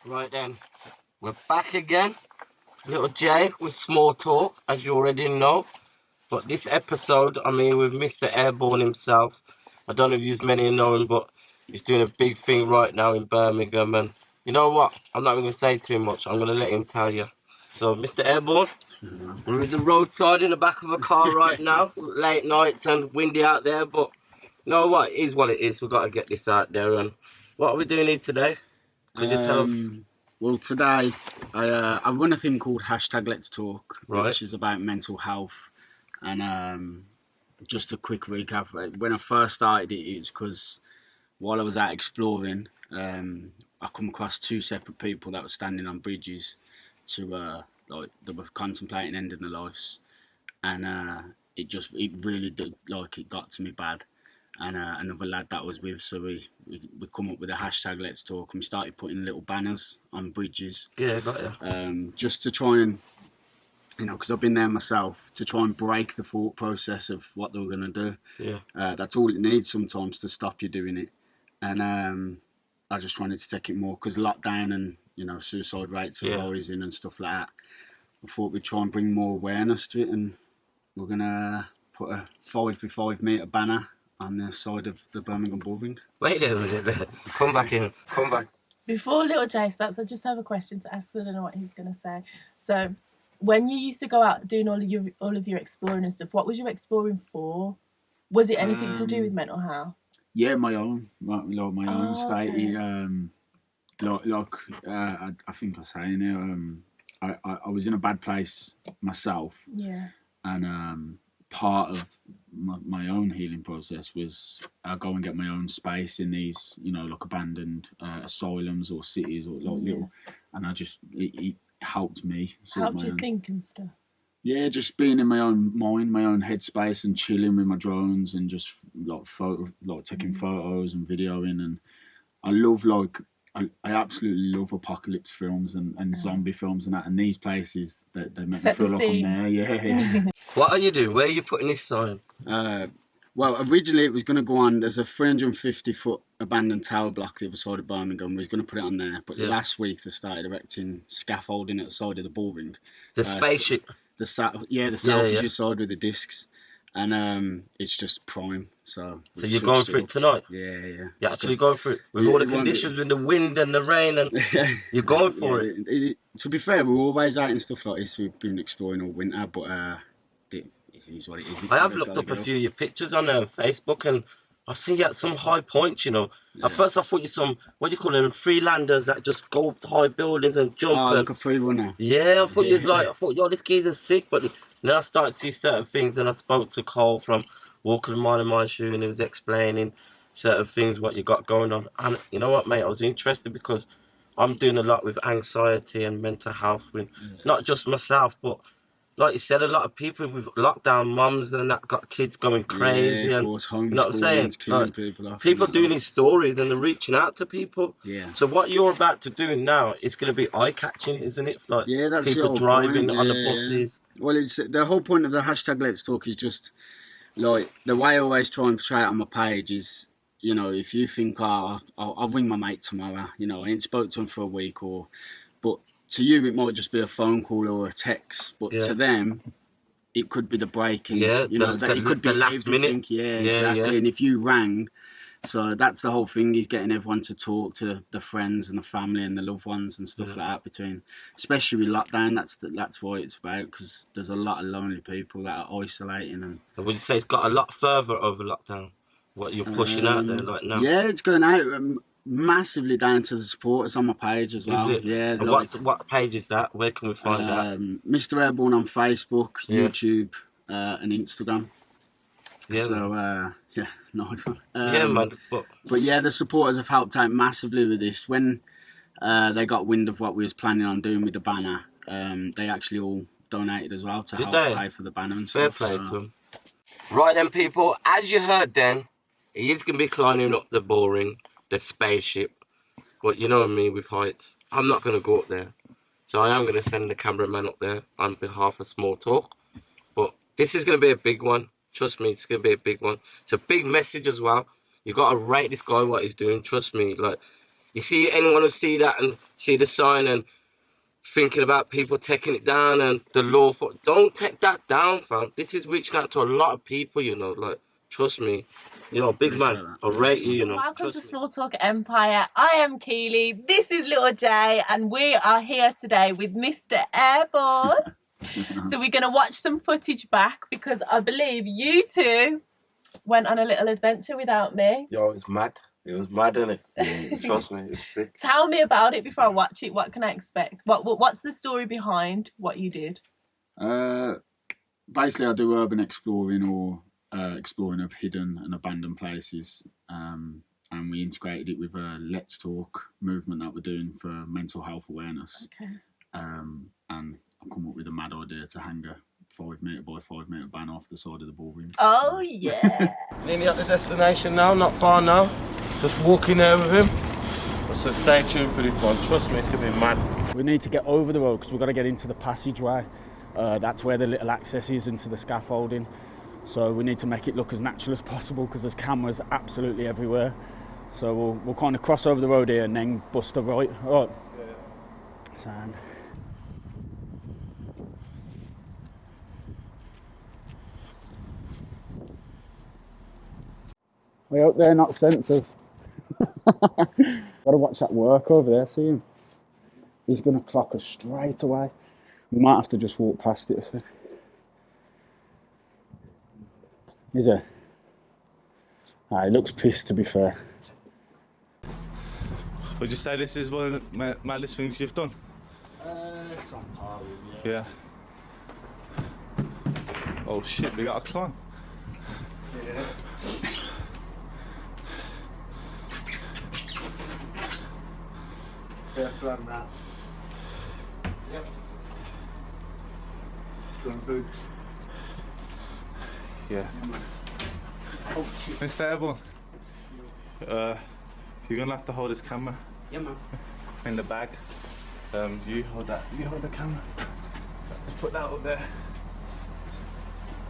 Right then, we're back again. Little Jay with small talk, as you already know. But this episode, I'm here with Mr. Airborne himself. I don't know if you many know him, but he's doing a big thing right now in Birmingham. And you know what? I'm not going to say too much. I'm going to let him tell you. So, Mr. Airborne, we're at the roadside in the back of a car right now. Late nights and windy out there, but you know what? It is what it is. We've got to get this out there. And what are we doing here today? Could you tell us? Well, today I run a thing called #Let's Talk, Right. which is about mental health. And just a quick recap. When I first started it, it was because while I was out exploring, I come across two separate people that were standing on bridges to they were contemplating ending their lives, and it really did, it got to me bad. And another lad that I was with, so we come up with a #Let's Talk, and we started putting little banners on bridges. Yeah, got you. Just to try and, because I've been there myself, to try and break the thought process of what they were going to do. Yeah. That's all it needs sometimes to stop you doing it. And I just wanted to take it more, because lockdown and, suicide rates are rising and stuff like that. I thought we'd try and bring more awareness to it, and we're going to put a 5x5 metre banner on the side of the Birmingham Bullring. Wait a minute. Come back in. Come back. Before little Jay starts, I just have a question to ask. I don't know what he's going to say. So, when you used to go out doing all of your exploring and stuff, what was you exploring for? Was it anything to do with mental health? Yeah, my own state. Okay. I think I say now. I was in a bad place myself. Yeah. And part of my own healing process was I go and get my own space in these, abandoned asylums or cities or little, and it helped me. Helped you think and stuff. Yeah, just being in my own mind, my own headspace, and chilling with my drones and just taking photos and videoing. And I love I absolutely love apocalypse films and zombie films and that. And these places they make me feel like I'm there. Yeah. What are you doing? Where are you putting this sign? Well, originally it was going to go on. There's a 350-foot abandoned tower block the other side of Birmingham. We was going to put it on there, but last week they started erecting scaffolding at the side of the Bullring. The spaceship. The salvages side with the discs, and it's just prime. So you're going for it tonight? Yeah. You're actually going for it with all the conditions, with the wind and the rain, and you're going for it. To be fair, we're always out and stuff like this. We've been exploring all winter, but it is what it is. I have looked up a few of your pictures on Facebook, and I've seen you at some high points, At first I thought you're some, what do you call them, freelanders that just go up to high buildings and jump. Like a free runner. Yeah, I thought, yo, this geezer's sick, but then I started to see certain things, and I spoke to Cole from Walking a Mile in My Shoe, and he was explaining certain things, what you got going on. And you know what, mate, I was interested because I'm doing a lot with anxiety and mental health, with not just myself, but like you said, a lot of people with lockdown mums and that got kids going crazy, and you know what I'm saying? Killing People doing these stories and they're reaching out to people. Yeah. So what you're about to do now is going to be eye-catching, isn't it? Like that's people driving on the buses. Well, it's the whole point of the #Let's Talk is just like the way I always try and portray it on my page is, if you think I'll ring my mate tomorrow, I ain't spoke to him for a week, but to you, it might just be a phone call or a text, but to them, it could be the break. And, it could be the last minute. Yeah, exactly. Yeah. And if you rang, so that's the whole thing, is getting everyone to talk to the friends and the family and the loved ones and stuff like that. Especially with lockdown, that's why it's about, because there's a lot of lonely people that are isolating. And would you say it's got a lot further over lockdown? What you're pushing out there like now? Yeah, it's going out. Massively down to the supporters on my page as well. Is it? Yeah. And what page is that? Where can we find that? Mr. Airborne on Facebook, YouTube, and Instagram. Yeah. So nice one. Man. But yeah, the supporters have helped out massively with this. When they got wind of what we was planning on doing with the banner, they actually all donated as well to help pay for the banner and stuff. Fair play to them. Right then, people, as you heard then, he is going to be climbing up the Bullring, the spaceship, but you know what I mean, with heights. I'm not going to go up there, so I am going to send the cameraman up there on behalf of Small Talk. But this is going to be a big one. Trust me, it's going to be a big one. It's a big message as well. You got to rate this guy what he's doing. Trust me, You see anyone who see that and see the sign and thinking about people taking it down and the law for... Don't take that down, fam. This is reaching out to a lot of people, you know, like, trust me. You know, big man, I rate you, you know. Welcome to Small Talk Empire. I am Keely, this is Little J, and we are here today with Mr. Airborne. So we're going to watch some footage back because I believe you two went on a little adventure without me. Yo, it's mad. It was mad, innit? Trust me, it's sick. Tell me about it before I watch it. What can I expect? What's the story behind what you did? Basically, I do urban exploring or exploring of hidden and abandoned places, and we integrated it with a Let's Talk movement that we're doing for mental health awareness. Okay. And I come up with a mad idea to hang a 5 metre by 5 metre banner off the side of the bullring. Oh yeah. Nearly at the destination now, not far now. Just walking there with him. So stay tuned for this one. Trust me, it's gonna be mad. We need to get over the road because we've got to get into the passageway. That's where the little access is into the scaffolding. So we need to make it look as natural as possible because there's cameras absolutely everywhere. So we'll kind of cross over the road here and then bust a right. All right. Yeah. Sound. I hope they're not sensors. Gotta watch that work over there, see him? He's gonna clock us straight away. We might have to just walk past it a sec. Is he? Ah, he looks pissed, to be fair. Would you say this is one of the maddest things you've done? It's on par with you. Yeah. Oh shit, we got to climb. Yeah. Careful on that. Yep. Going food. Yeah. Oh shit. Mr. Airborne, you're gonna have to hold this camera Yeah, man. in the bag. You hold that. You hold the camera. Let's put that up there.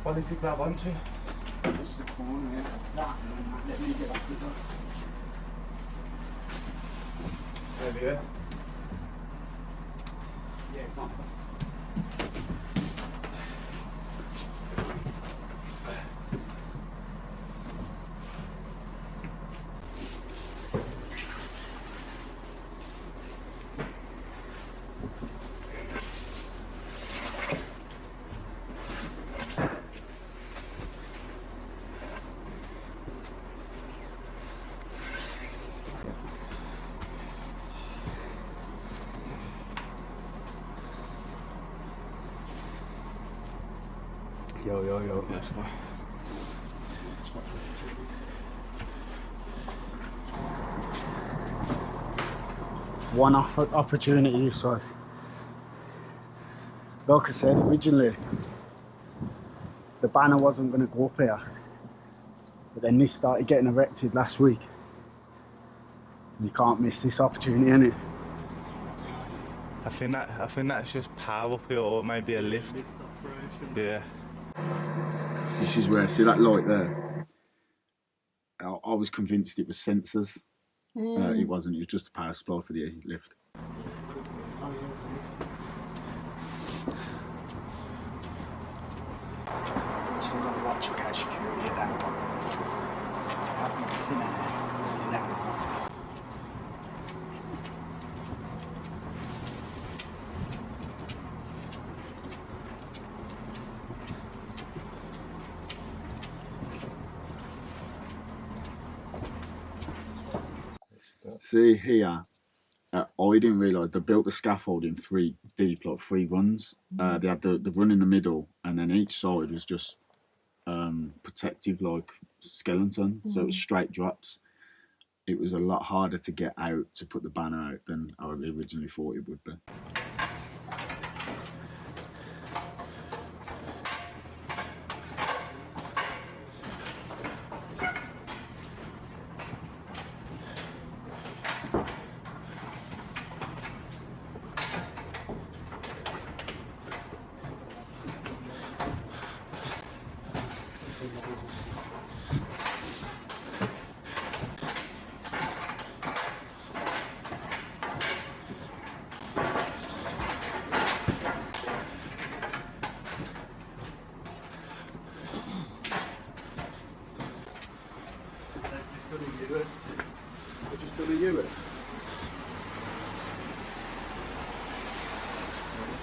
What did you grab onto? Just the corner here. That, let me get back with that. There we go. Yeah, come on. Yo. That's fine. One opportunity this was. Like I said originally, the banner wasn't going to go up here, but then this started getting erected last week. You can't miss this opportunity, innit? I think that's just power up here, or maybe a lift. Yeah. This is where, see that light there? I was convinced it was sensors. It wasn't, it was just a power supply for the lift. So we're going to watch okay, security at that one. I haven't seen it in that one. See here, I didn't realise they built the scaffolding three deep, like 3 runs. They had the run in the middle, and then each side was just protective, like skeleton. So it was straight drops. It was a lot harder to get out to put the banner out than I originally thought it would be.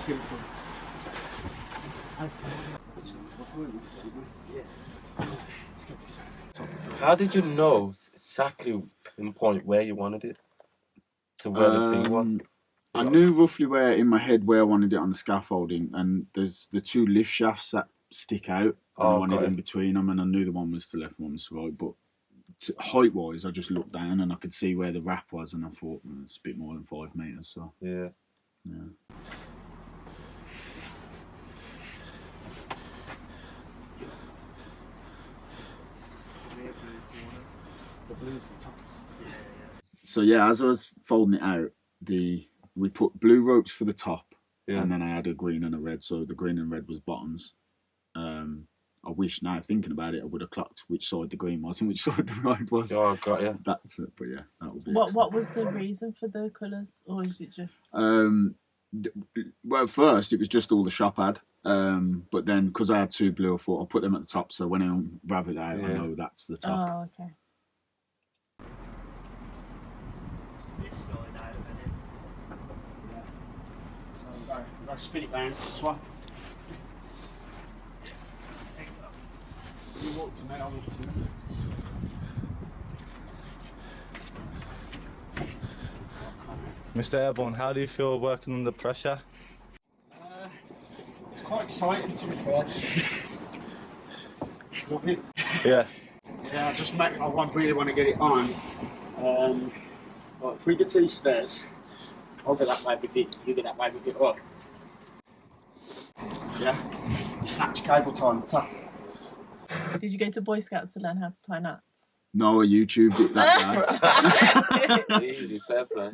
get it done. How did you know exactly pinpoint where you wanted it? To where the thing was? I knew roughly where in my head where I wanted it on the scaffolding, and there's the two lift shafts that stick out. And I wanted in between them, and I knew the one was to the left, one was to the right. But height-wise, I just looked down and I could see where the wrap was, and I thought it's a bit more than 5 meters. So yeah. The blue's the tops. So yeah, as I was folding it out, we put blue ropes for the top, and then I had a green and a red. So the green and red was bottoms. I wish now, thinking about it, I would have clocked which side the green was and which side the red was. Oh, I got you. That's it. But yeah, that would be. What was the reason for the colours, or is it just? Well, first it was just all the shop had. But then because I had two blue, I thought I'll put them at the top. So when I unravel it out, I know that's the top. Oh, okay. I spin it round, swap. You walk to me, I'll walk to you. Mr. Airborne, how do you feel working under pressure? It's quite exciting, to be fair. Love it. Yeah. Yeah, I really want to get it on. Right, if we get to these stairs, I'll go that way with it, you get that way with it up. Yeah, you snap your cable tie on the top. Did you go to Boy Scouts to learn how to tie knots? No, I YouTubed it that day. Easy, fair play.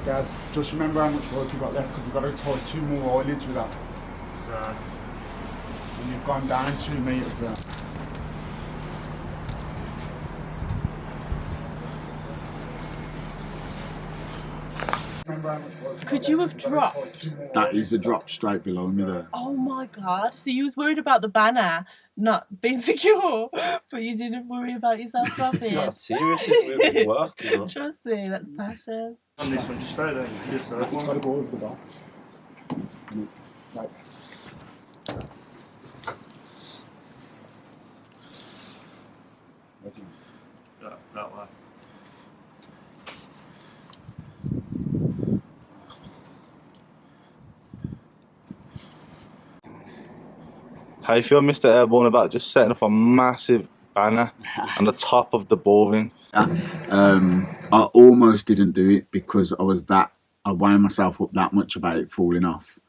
Guys, just remember how much rope you've got left, because we've got to tie 2 more eyelids with that. Right. And you've gone down 2 meters there. Could you have dropped? That is the drop straight below me there. Oh my god! So you was worried about the banner not being secure, but you didn't worry about yourself dropping. It's not serious, it's with work, you know. Trust me, that's passion. On this one, just stay there. It's got to go over the bar. Right. That way. How you feel, Mr. Airborne, about just setting up a massive banner on the top of the bullring? I almost didn't do it because I wound myself up that much about it falling off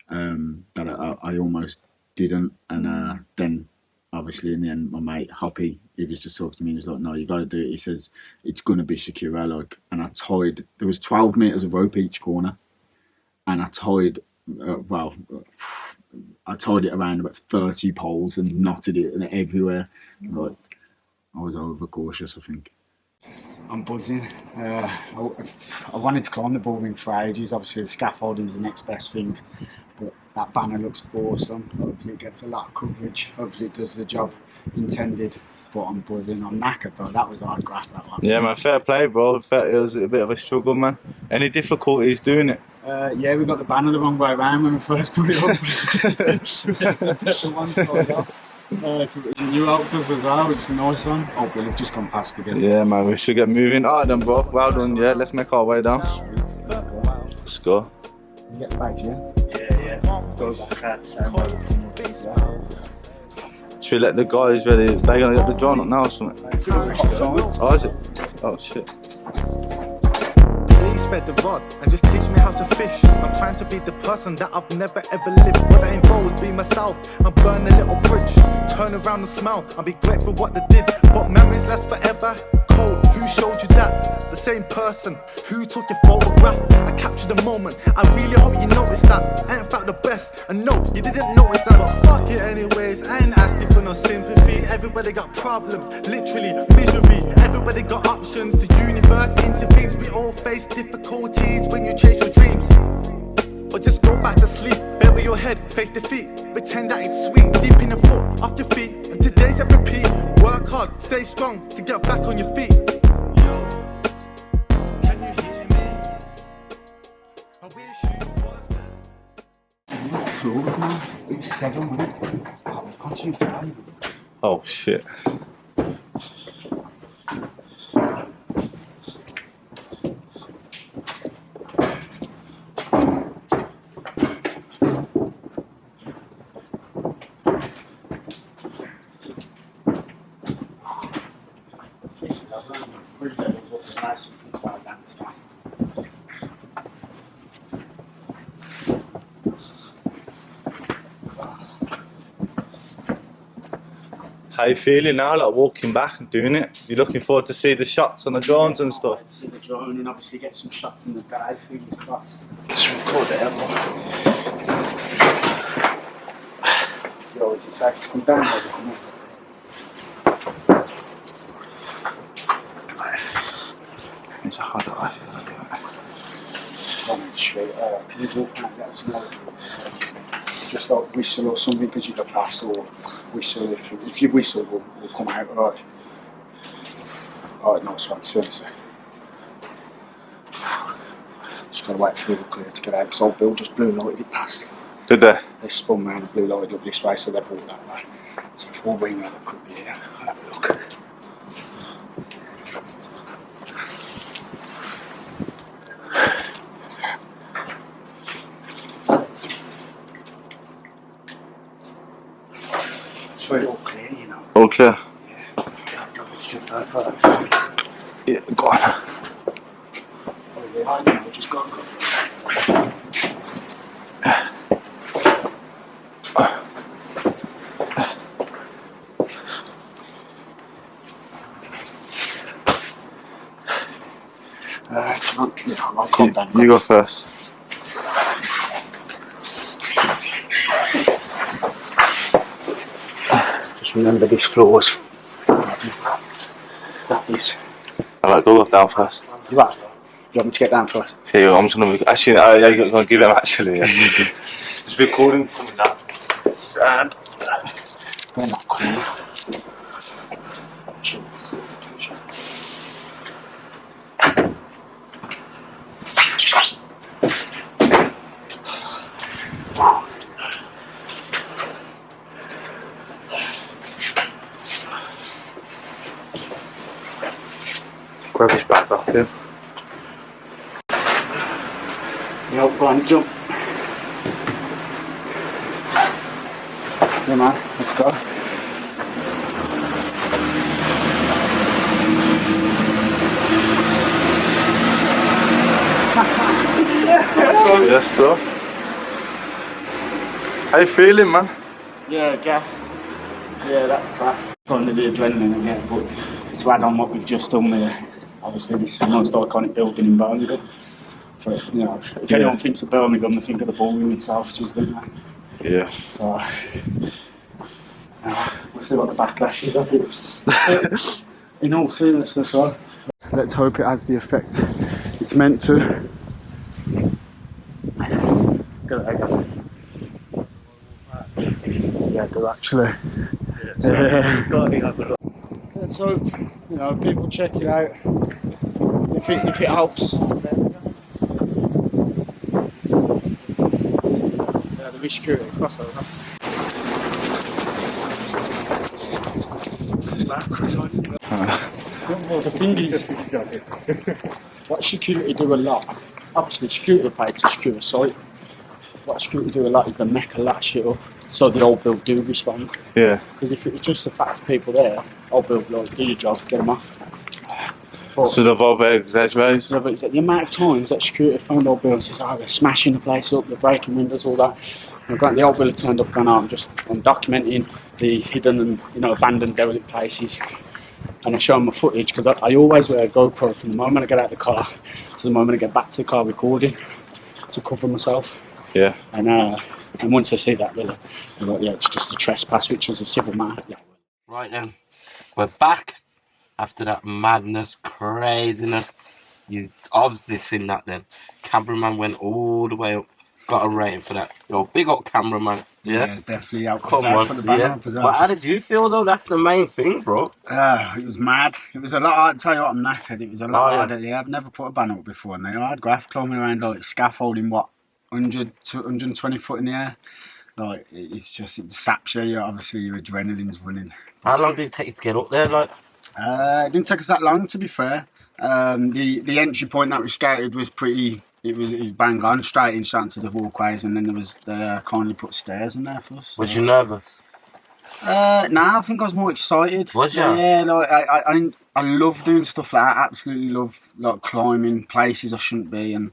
that I almost didn't. And then obviously in the end, my mate Hoppy, he was just talking to me and he was like, no, you got to do it. He says, it's going to be secure. And I tied, there was 12 metres of rope each corner, and I tied, I tied it around about 30 poles and knotted it everywhere. Like, I was overcautious, I think. I'm buzzing. I wanted to climb the bullring for ages. Obviously, the scaffolding's the next best thing, but that banner looks awesome. Hopefully, it gets a lot of coverage. Hopefully, it does the job intended. But I'm buzzing. I'm knackered though. That was hard graft. That last. Yeah, man. Fair play, bro. It was a bit of a struggle, man. Any difficulties doing it? Yeah, we got the banner the wrong way around when we first put it up. We had to take the one side off. You helped us as well, which is a nice one. Oh, we've just gone past again. Yeah, man, we should get moving. Alright then, bro. Well done. Yeah, let's make our way down. Let's go. Did you get the bags, yeah? Yeah. Go back out. Should we let the guys ready? They're gonna get the drone up now or something. Oh, is it? Oh, shit. Spread the rod and just teach me how to fish. I'm trying to be the person that I've never ever lived. What that involves, be myself. I'm burning a little bridge, turn around and smile. I'll be grateful what they did, but memories last forever. cold. Who showed you that? The same person who took your photograph. I captured the moment. I really hope you noticed that. I ain't felt the best. And no, you didn't notice that. But fuck it anyways. I ain't asking for no sympathy. Everybody got problems, literally misery. Everybody got options. The universe intervenes. We all face difficulties when you chase your dreams. Or just go back to sleep, bury your head, face defeat. Pretend that it's sweet, deep in the foot, off your feet. And today's a repeat. Work hard, stay strong to get back on your feet. Yo, can you hear me? I wish you was there. It's 7, man. Oh, we've gone too far. Oh shit. So we can climb that stuff. How you feeling now, like walking back and doing it? You looking forward to see the shots on the drones and stuff? Let's see the drone and obviously get some shots in the day, fingers crossed. Let's record the Airborne. Yo, is it safe to come down or come up? It's a hard eye. On the street, can you walk out that small? Just like whistle or something because you got past, or whistle if you whistle we'll come out, alright. Alright, nice one, seriously. Just gotta wait for the clear to get out because old Bill just blue lighted it past. Did they? They spun round and blue lighted up this way, so they've walked that way. So if we're winging it could be here. I'll have a look. So it's all clear, you know. Okay. Yeah. Yeah, drop it straight down first. Yeah, go on. I know, just go. I'll come down. You go first. Just remember this floor's that is. Alright, go down first. You want me to get down first? Yeah, I'm just gonna actually. Yeah, you're gonna give them actually. Yeah. It's recording coming down. They're not coming. Grab his back off him. Yo, go on, jump. Yeah, man, let's go. Yes, bro. How you feeling, man? Yeah, gassed. Yeah, that's class. Going to the adrenaline again, but to add on what we've just done there, obviously this is the most iconic building in Birmingham. For, you know, if anyone thinks of Birmingham, they think of the Bullring itself, which is the Yeah. So we'll see what the backlash is of it. In all seriousness, so let's hope it has the effect it's meant to. Go there, guys. Yeah, do actually. Let's hope, you know, people check it out. If it helps. Yeah, the security crossover. The thing is, what security do a lot, obviously security paid to secure a site. What security do a lot is they make a lot of shit up, so the old build do respond. Yeah. Because if it was just the fact of people there, old build like, do your job, get them off. But So they've over exaggerated. so it's like the amount of times that security phoned old build and says, oh, they're smashing the place up, they're breaking windows, all that. And the old build turned up going, oh, I'm documenting the hidden and abandoned derelict places. and I show them my footage because I always wear a GoPro from the moment I get out of the car to the moment I get back to the car recording to cover myself. Yeah. And once they see that, they're like, yeah, it's just a trespass, which is a civil matter. Yeah. Right then, we're back after that madness, craziness. You obviously seen that then. Cameraman went all the way up. Got a rating for that. Yo, big up cameraman. Yeah, Definitely out. come on. Put the banner Yeah. up as well. But how did you feel though? That's the main thing, bro. It was mad. It was a lot. I'd tell you what, I'm knackered. It was a lot Oh, yeah. harder. Yeah, I've never put a banner up before, and they hard graph climbing around like scaffolding, 100 to 120 foot in the air. Like it saps you. Obviously, your adrenaline's running. How long did it take you to get up there? Like, It didn't take us that long, to be fair. The entry point that we scouted was pretty. It was bang on, straight into the walkways, and then they kindly put stairs in there for us. was you nervous? Nah, I think I was more excited. Was you? Yeah, like I love doing stuff like that. Absolutely love like climbing places I shouldn't be and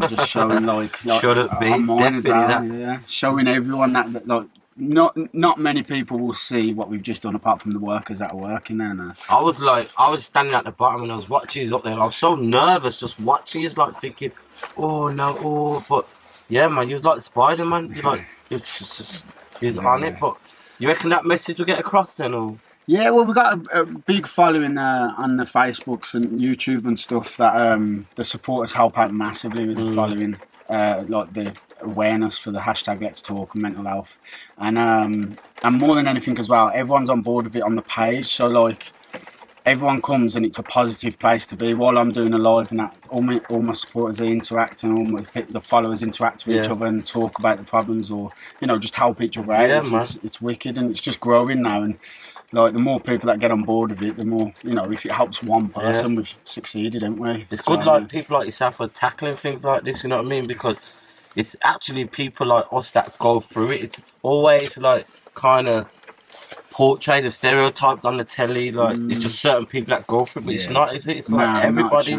just showing like Shouldn't be, I'm mine as definitely well. Yeah, showing everyone that like not many people will see what we've just done apart from the workers that are working there now. I was standing at the bottom and I was watching you up there. And I was so nervous just watching you, like thinking, oh no, oh, but yeah, man, you was like Spider-Man. You like, you was on it. But you reckon that message will get across then, or? Yeah, well, we got a big following on the Facebooks and YouTube and stuff that the supporters help out massively with the following, like the awareness for the hashtag Let's Talk and mental health, and more than anything as well, everyone's on board with it on the page. So like everyone comes and it's a positive place to be. While I'm doing a live and that, all my supporters are interacting, the followers interact with each other and talk about the problems or just help each other out. Yeah, It's wicked and it's just growing now and. Like the more people that get on board with it, the more if it helps one person, we've succeeded, haven't we? It's good, like people like yourself are tackling things like this. You know what I mean? Because it's actually people like us that go through it. It's always like kind of portrayed a stereotype on the telly. Like it's just certain people that go through it, but it's not, is it? It's like everybody.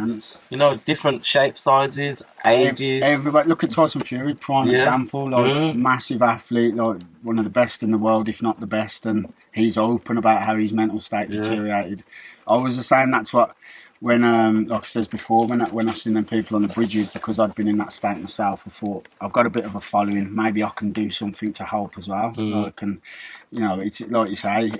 Different shape sizes, ages. Everybody. Look at Tyson Fury, prime example. Like massive athlete, like one of the best in the world, if not the best, and he's open about how his mental state deteriorated. I was just saying that's what when like I said before, when I seen them people on the bridges, because I'd been in that state myself, I thought I've got a bit of a following. Maybe I can do something to help as well. Like, and it's like you say,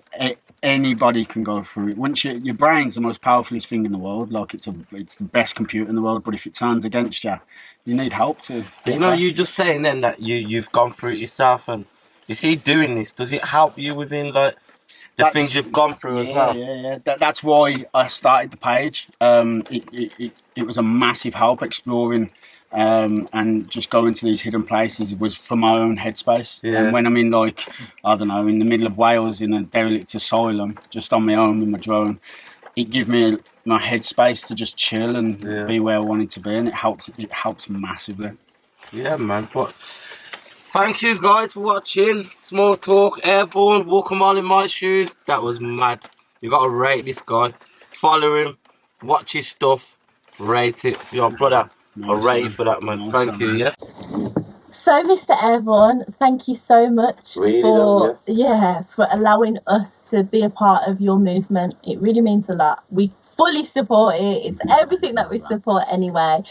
anybody can go through it. Once your brain's the most powerful thing in the world. Like it's the best computer in the world. But if it turns against you, you need help to. But you just saying then that you've gone through it yourself, and you see doing this, does it help you within like the things you've gone through as well? Yeah. That's why I started the page. It was a massive help exploring and just going to these hidden places was for my own headspace. Yeah. And when I'm in like, I don't know, in the middle of Wales in a derelict asylum, just on my own with my drone, it gave me my headspace to just chill and be where I wanted to be, and it helps massively. Yeah, man. But thank you guys for watching. Small Talk, Airborne, walk a mile in my shoes. That was mad. You gotta rate this guy. Follow him, watch his stuff, rate it. Yo, brother, I'll rate you for that, man. Thank you, yeah. So, Mr. Airborne, thank you so much Really for allowing us to be a part of your movement. It really means a lot. We fully support it. It's everything that we support anyway.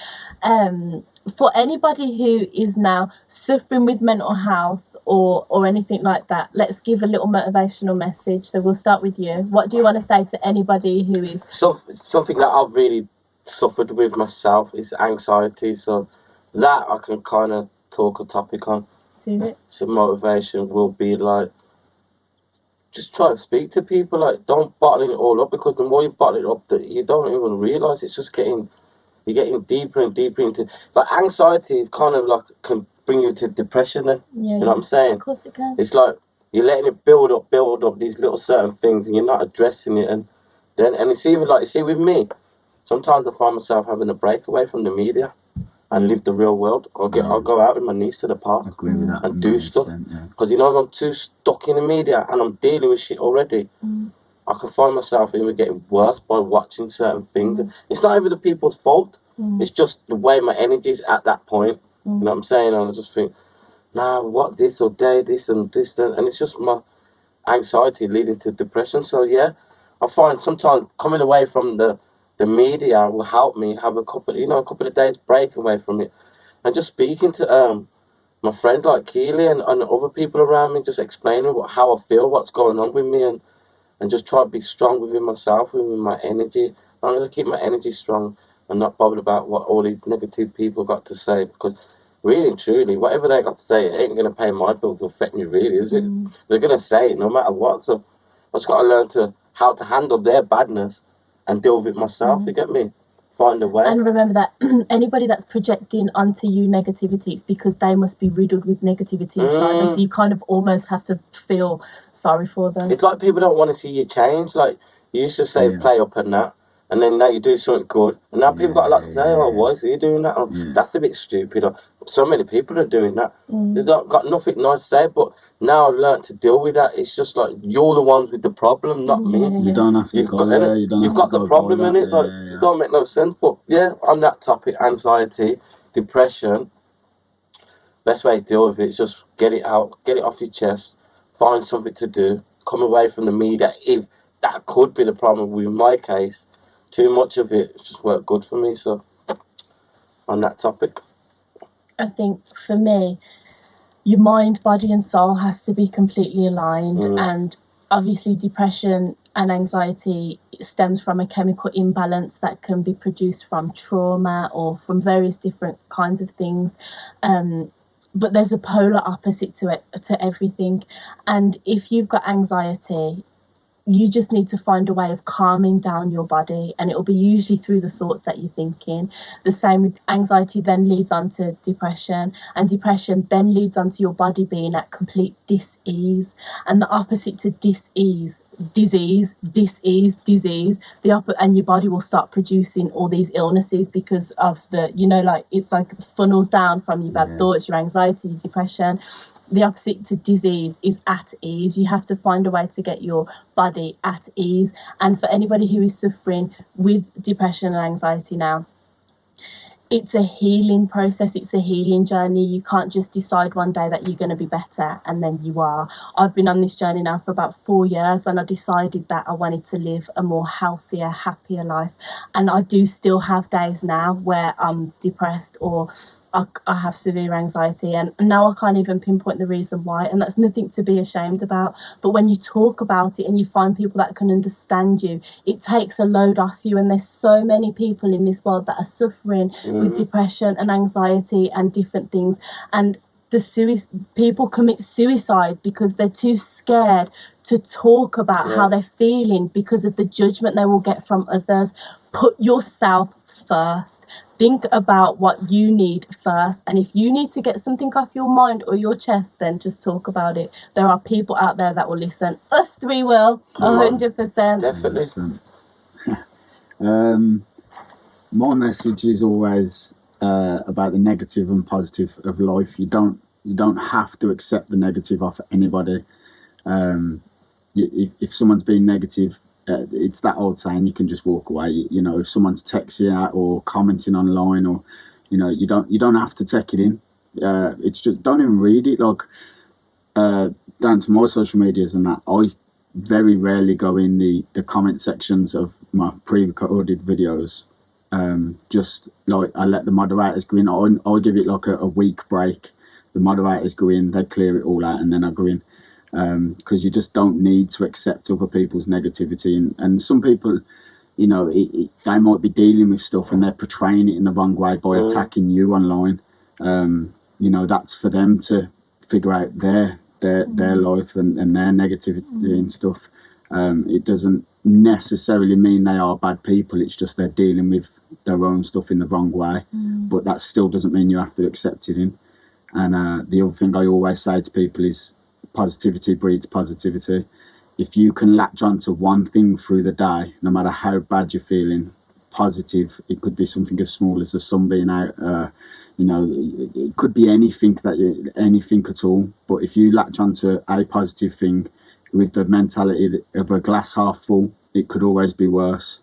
For anybody who is now suffering with mental health or anything like that, let's give a little motivational message. So we'll start with you. What do you want to say to anybody who is... Something that I've really suffered with myself is anxiety. So that I can kind of talk a topic on. Do it. So motivation will be like, just try to speak to people. Like, don't bottle it all up, because the more you bottle it up, you don't even realise it's just you're getting deeper and deeper into, like, anxiety is kind of like, can bring you to depression then. Yeah, you know what I'm saying? Of course it can. It's like, you're letting it build up these little certain things, and you're not addressing it, and it's even like, you see with me, sometimes I find myself having a break away from the media and live the real world. I'll go out with my niece to the park and do stuff. Because, if I'm too stuck in the media and I'm dealing with shit already, I can find myself even getting worse by watching certain things. It's not even the people's fault. It's just the way my energy is at that point. You know what I'm saying? And I just think, nah, what this or day, this and this, and it's just my anxiety leading to depression. So yeah, I find sometimes coming away from the media will help me have a couple of days break away from it, and just speaking to my friend like Keely and other people around me, just explaining how I feel, what's going on with me, and just try to be strong within myself, within my energy. As long as I keep my energy strong and not bothered about what all these negative people got to say, because really and truly, whatever they got to say, it ain't going to pay my bills or affect me, really, is it? They're going to say it no matter what. So I just got to learn how to handle their badness and deal with it myself, you get me? Find a way. And remember that anybody that's projecting onto you negativity, it's because they must be riddled with negativity inside them. So you kind of almost have to feel sorry for them. It's like people don't want to see you change. Like, you used to say play up and that, and then now you do something good, and now people got a lot to say. Oh, why is he doing that? Oh, that's a bit stupid. Or, so many people are doing that. They've got nothing nice to say, but now I've learned to deal with that. It's just like, you're the ones with the problem, not me. You don't have to go there. You've got the problem in it. Like, it don't make no sense. But yeah, on that topic, anxiety, depression, best way to deal with it is just get it out, get it off your chest, find something to do, come away from the media. If that could be the problem with my case, too much of it just worked good for me. So on that topic, I think for me, your mind, body and soul has to be completely aligned. And obviously depression and anxiety stems from a chemical imbalance that can be produced from trauma or from various different kinds of things. But there's a polar opposite to it, to everything. And if you've got anxiety, you just need to find a way of calming down your body, and it will be usually through the thoughts that you're thinking. The same with anxiety then leads on to depression, and depression then leads on to your body being at complete dis-ease. And the opposite to dis-ease, disease, and your body will start producing all these illnesses because of the, like, it's like funnels down from your bad thoughts, your anxiety, your depression. The opposite to disease is at ease. You have to find a way to get your body at ease. And for anybody who is suffering with depression and anxiety now, it's a healing process. It's a healing journey. You can't just decide one day that you're going to be better and then you are. I've been on this journey now for about 4 years when I decided that I wanted to live a more healthier, happier life. And I do still have days now where I'm depressed or I have severe anxiety, and now I can't even pinpoint the reason why, and that's nothing to be ashamed about. But when you talk about it and you find people that can understand you, it takes a load off you. And there's so many people in this world that are suffering with depression and anxiety and different things, and people commit suicide because they're too scared to talk about how they're feeling because of the judgment they will get from others. Put yourself first. Think about what you need first. And if you need to get something off your mind or your chest, then just talk about it. There are people out there that will listen. Us three will. 100%. definitely. My message is always about the negative and positive of life. You don't have to accept the negative off anybody. If someone's being negative, it's that old saying, you can just walk away. If someone's texting you out or commenting online, or you don't have to take it in. It's just, don't even read it. Like down to my social medias and that, I very rarely go in the comment sections of my pre-recorded videos. Just like, I let the moderators go in. I give it like a week break. The moderators go in, they clear it all out, and then I go in. Because you just don't need to accept other people's negativity, and some people, they might be dealing with stuff and they're portraying it in the wrong way by attacking you online. That's for them to figure out their life and their negativity and stuff. It doesn't necessarily mean they are bad people. It's just they're dealing with their own stuff in the wrong way. But that still doesn't mean you have to accept it in. And the other thing I always say to people is, positivity breeds positivity. If you can latch onto one thing through the day, no matter how bad you're feeling, positive, it could be something as small as the sun being out, it could be anything at all. But if you latch onto a positive thing with the mentality of a glass half full, it could always be worse.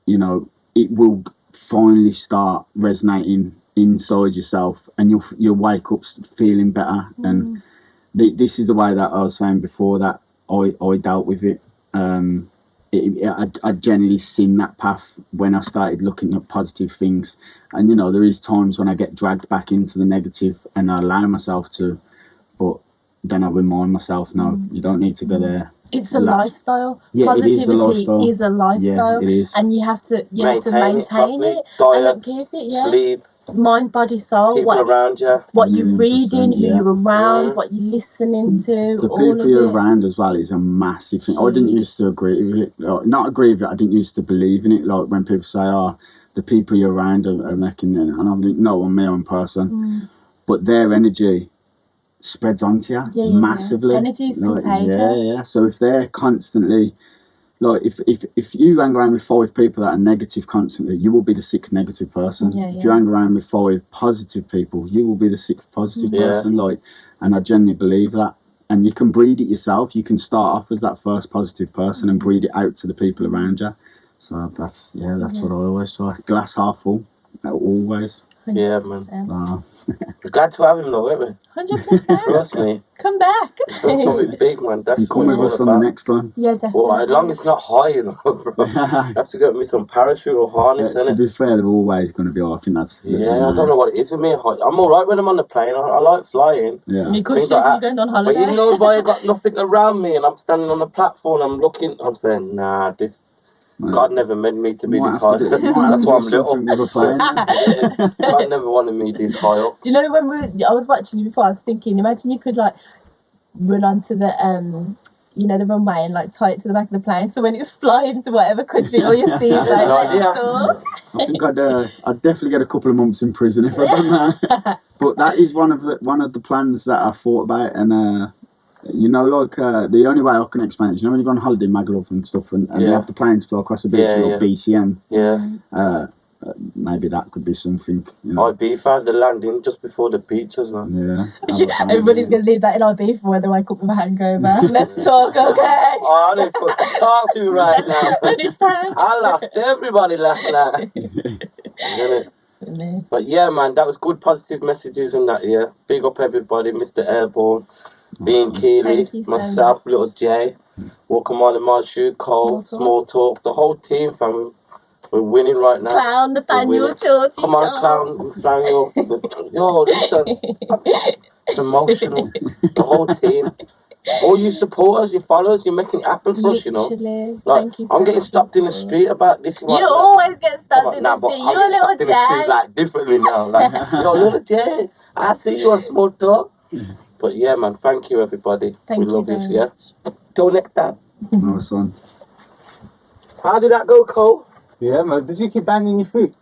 It will finally start resonating inside yourself, and you'll wake up feeling better. And this is the way that I was saying before that I dealt with it. I generally seen that path when I started looking at positive things. And, you know, there is times when I get dragged back into the negative and I allow myself to, but then I remind myself, no, you don't need to go there. It's a lifestyle. Yeah, Positivity it is a lifestyle. is a lifestyle. Yeah, it is. And you have to Maintain maintain it. Diet, And keep it, sleep, mind, body, soul. people around you. What you're reading, who yeah. you're around, what you're listening to. The all people of you're it. around as well is a massive thing. I didn't used to agree with it. Not agree with it, I didn't used to believe in it. Like when people say, oh, the people you're around are making it. And I'm like, no, I'm my own person. But their energy spreads onto you massively. Energy is contagious. Yeah. So if they're constantly, like, if you hang around with 5 people that are negative constantly, you will be the 6th negative person. If you hang around with 5 positive people, you will be the 6th positive person. Like, and I genuinely believe that. And you can breed it yourself. You can start off as that first positive person and breed it out to the people around you. So that's what I always try. Glass half full, always. 100%. Yeah, man. We're glad to have him though, aren't we? 100%. Trust me. Come back. He's done something big, man. That's Come what with it's us all on the about. next one. Yeah, definitely. Well, as long as it's not high, you know, bro. You have to get me some parachute or harness, To innit? be fair, they're always going to be. I think that's. Yeah, I don't know what it is with me. I'm alright when I'm on the plane. I like flying. Yeah. Because Things you're like that. going on But holiday. you know, if I got nothing around me and I'm standing on the platform, I'm looking, I'm saying, nah, this. God never meant me to be this high. That's why I'm little. God never wanted me this high up. Do you know when I was watching you before, I was thinking, imagine you could like run onto the the runway and like tie it to the back of the plane, so when it's flying to whatever country, all you see is like next door. I think I'd definitely get a couple of months in prison if I'd done that. But that is one of the plans that I thought about, and you know, like the only way I can explain it is, you know, when you go on holiday in Magaluf and stuff, and you have the planes fly across the beach, like BCM. Yeah. Maybe that could be something. You know. Ibiza, the landing just before the beach as well. Yeah. Everybody's going to leave that in Ibiza when they wake up with a hangover. Let's talk, okay? Oh, I don't want to talk to you right now. I lost everybody last night. Isn't it? But yeah, man, that was good positive messages and that, yeah. Big up everybody, Mr. Airborne, Bean Keeley, myself, Little J, Walker Marley Marshu, Cole, Small Talk, the whole team, family. We're winning right now. Clown Nathaniel George. Come on, Clown Nathaniel. Yo, listen. It's emotional. The whole team. All you supporters, your followers, you're making it happen for us, you know. Like, Thank you so I'm getting much stopped in the street about this one. You always get stopped in the but street. I'm You're a getting stopped little in the street Jack. like differently now. Like, yo, Little J, I see you on Small Talk. But yeah, man, thank you, everybody. Thank we you love very you, yeah. Till next time. Nice one. How did that go, Cole? Yeah, man. Did you keep banging your feet?